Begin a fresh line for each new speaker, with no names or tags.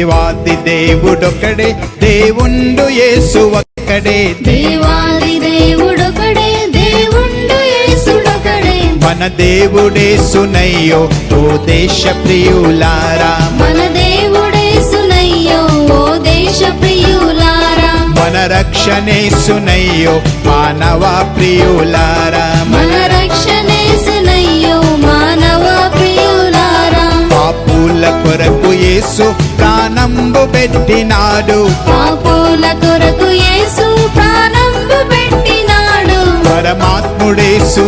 దేవాది దేవుడొకడే, దేవుండు యేసు ఒక్కడే.
దేవాది దేవుడొకడే, దేవుండు యేసుడొకడే.
మన దేవుడేసునయ్యో ఓ దేశ ప్రియులారా,
మన దేవుడేసునయ్యో ఓ దేశ ప్రియులారా.
మన రక్షణేసునయ్యో మానవ ప్రియులారా,
మన రక్షణేసునయ్యో మానవ ప్రియులారా.
పాపుల కొరకు యేసు ప్రాణంబు పెట్టినాడు,
పాపుల కొరకు యేసు ప్రాణంబు పెట్టినాడు.
పరమాత్ముడేసు